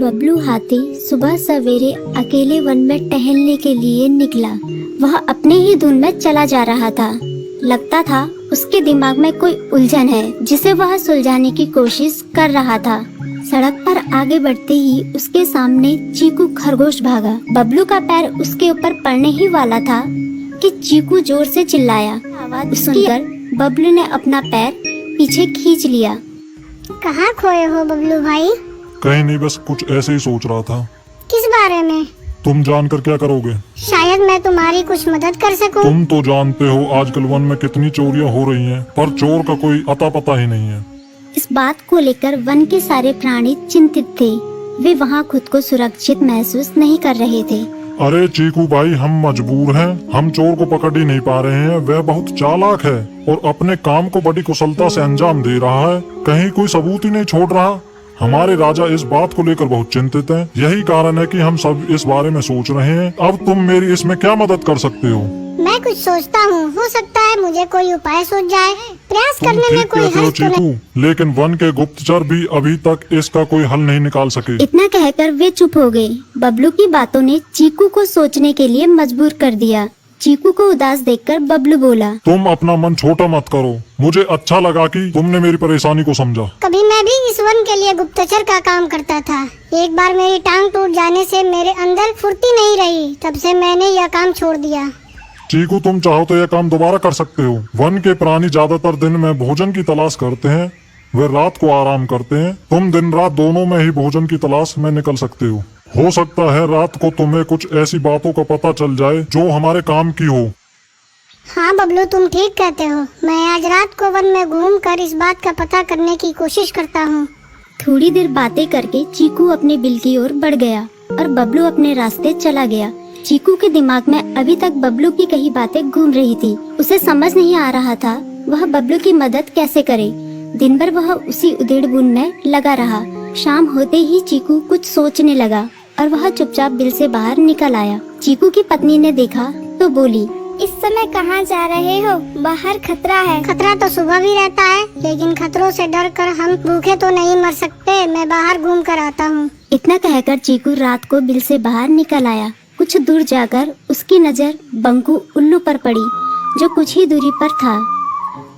बबलू हाथी सुबह सवेरे अकेले वन में टहलने के लिए निकला। वह अपने ही धुन में चला जा रहा था। लगता था उसके दिमाग में कोई उलझन है जिसे वह सुलझाने की कोशिश कर रहा था। सड़क पर आगे बढ़ते ही उसके सामने चीकू खरगोश भागा। बबलू का पैर उसके ऊपर पड़ने ही वाला था कि चीकू जोर से चिल्लाया। आवाज सुनकर बबलू ने अपना पैर पीछे खींच लिया। कहाँ खोए हो बबलू भाई? कहीं नहीं, बस कुछ ऐसे ही सोच रहा था। किस बारे में? तुम जानकर क्या करोगे? शायद मैं तुम्हारी कुछ मदद कर सकूं। तुम तो जानते हो आजकल वन में कितनी चोरियां हो रही हैं, पर चोर का कोई अता पता ही नहीं है। इस बात को लेकर वन के सारे प्राणी चिंतित थे। वे वहाँ खुद को सुरक्षित महसूस नहीं कर रहे थे। अरे चीकू भाई, हम मजबूर हैं। हम चोर को पकड़ ही नहीं पा रहे हैं। वह बहुत चालाक है और अपने काम को बड़ी कुशलता से अंजाम दे रहा है। कहीं कोई सबूत ही नहीं छोड़ रहा। हमारे राजा इस बात को लेकर बहुत चिंतित हैं। यही कारण है कि हम सब इस बारे में सोच रहे हैं। अब तुम मेरी इसमें क्या मदद कर सकते हो? मैं कुछ सोचता हूँ, हो सकता है मुझे कोई उपाय सूझ जाए। प्रयास तुम करने में ठीक कोई कहते हो हर्ज तो नहीं। चीकू, लेकिन वन के गुप्तचर भी अभी तक इसका कोई हल नहीं निकाल सके। इतना कहकर वे चुप हो गए। बबलू की बातों ने चीकू को सोचने के लिए मजबूर कर दिया। चीकू को उदास देखकर बबलू बोला, तुम अपना मन छोटा मत करो। मुझे अच्छा लगा कि तुमने मेरी परेशानी को समझा। कभी मैं भी इस वन के लिए गुप्तचर का काम करता था। एक बार मेरी टांग टूट जाने से मेरे अंदर फुर्ती नहीं रही। तब से मैंने यह काम छोड़ दिया। चीकू, तुम चाहो तो यह काम दोबारा कर सकते हो। वन के प्राणी ज्यादातर दिन में भोजन की तलाश करते हैं, वे रात को आराम करते हैं। तुम दिन रात दोनों में ही भोजन की तलाश में निकल सकते हो सकता है रात को तुम्हें कुछ ऐसी बातों का पता चल जाए जो हमारे काम की हो। हाँ बबलू, तुम ठीक कहते हो। मैं आज रात को वन में घूमकर इस बात का पता करने की कोशिश करता हूँ। थोड़ी देर बातें करके चीकू अपने बिल की ओर बढ़ गया और बबलू अपने रास्ते चला गया। चीकू के दिमाग में अभी तक बबलू की कई बातें घूम रही थी। उसे समझ नहीं आ रहा था वह बबलू की मदद कैसे करे। दिन भर वह उसी उधेड़-बुन में लगा रहा। शाम होते ही चीकू कुछ सोचने लगा और वह चुपचाप बिल से बाहर निकल आया। चीकू की पत्नी ने देखा तो बोली, इस समय कहाँ जा रहे हो? बाहर खतरा है। खतरा तो सुबह भी रहता है, लेकिन खतरों से डरकर हम भूखे तो नहीं मर सकते। मैं बाहर घूम कर आता हूँ। इतना कहकर चीकू रात को बिल से बाहर निकल आया। कुछ दूर जाकर उसकी नजर बंकू उल्लू पर पड़ी, जो कुछ ही दूरी पर था।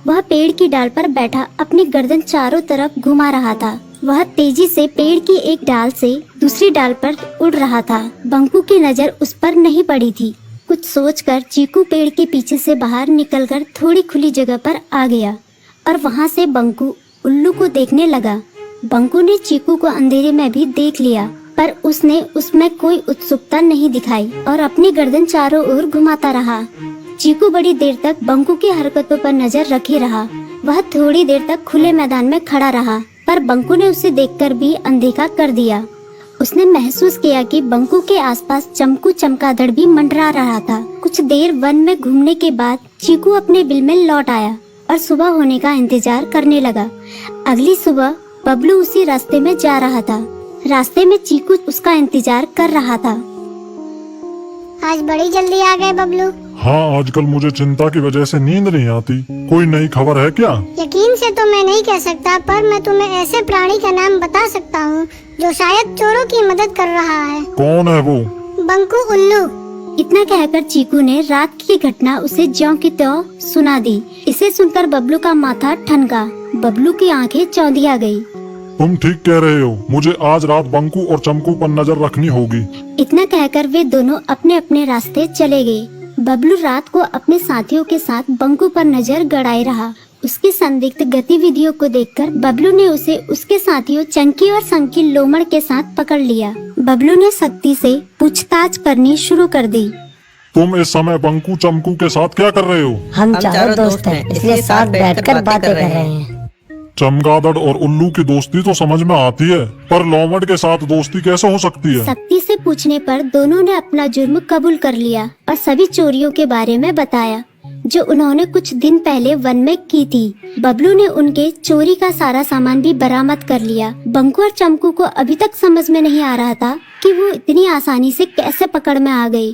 वह पेड़ की डाल पर बैठा अपनी गर्दन चारों तरफ घुमा रहा था। वह तेजी से पेड़ की एक डाल से दूसरी डाल पर उड़ रहा था। बंकू की नजर उस पर नहीं पड़ी थी। कुछ सोचकर चीकू पेड़ के पीछे से बाहर निकलकर थोड़ी खुली जगह पर आ गया और वहां से बंकू उल्लू को देखने लगा। बंकू ने चीकू को अंधेरे में भी देख लिया, पर उसने उसमें कोई उत्सुकता नहीं दिखाई और अपनी गर्दन चारों ओर घुमाता रहा। चीकू बड़ी देर तक बंकू की हरकतों पर नजर रखे रहा। वह थोड़ी देर तक खुले मैदान में खड़ा रहा, पर बंकू ने उसे देखकर भी अनदेखा कर दिया। उसने महसूस किया कि बंकू के आसपास चमकू चमगादड़ भी मंडरा रहा था। कुछ देर वन में घूमने के बाद चीकू अपने बिल में लौट आया और सुबह होने का इंतजार करने लगा। अगली सुबह बबलू उसी रास्ते में जा रहा था। रास्ते में चीकू उसका इंतजार कर रहा था। आज बड़ी जल्दी आ गए बबलू। हाँ, आजकल मुझे चिंता की वजह से नींद नहीं आती। कोई नई खबर है क्या? यकीन से तो मैं नहीं कह सकता, पर मैं तुम्हें ऐसे प्राणी का नाम बता सकता हूँ जो शायद चोरों की मदद कर रहा है। कौन है वो? बंकू उल्लू। इतना कहकर चीकू ने रात की घटना उसे ज्यों की त्यों सुना दी। इसे सुनकर बबलू का माथा ठनका। बबलू की आंखें चौंधिया गई। तुम ठीक कह रहे हो। मुझे आज रात बंकू और चमकू पर नजर रखनी होगी। इतना कहकर वे दोनों अपने अपने रास्ते चले गए। बबलू रात को अपने साथियों के साथ बंकू पर नजर गड़ाए रहा। उसकी संदिग्ध गतिविधियों को देखकर बबलू ने उसे उसके साथियों चंकी और संकी लोमड़ के साथ पकड़ लिया। बबलू ने सख्ती से पूछताछ करनी शुरू कर दी। तुम इस समय बंकू चमकू के साथ क्या कर रहे हो? हम चारों दोस्त हैं, इसलिए साथ बैठकर बातें कर रहे हैं। चमगादड़ और उल्लू की दोस्ती तो समझ में आती है, पर लोमड़ के साथ दोस्ती कैसे हो सकती है? सख्ती से पूछने पर दोनों ने अपना जुर्म कबूल कर लिया और सभी चोरियों के बारे में बताया जो उन्होंने कुछ दिन पहले वन में की थी। बबलू ने उनके चोरी का सारा सामान भी बरामद कर लिया। बंकू और चमकू को अभी तक समझ में नहीं आ रहा था कि वो इतनी आसानी से कैसे पकड़ में आ गए।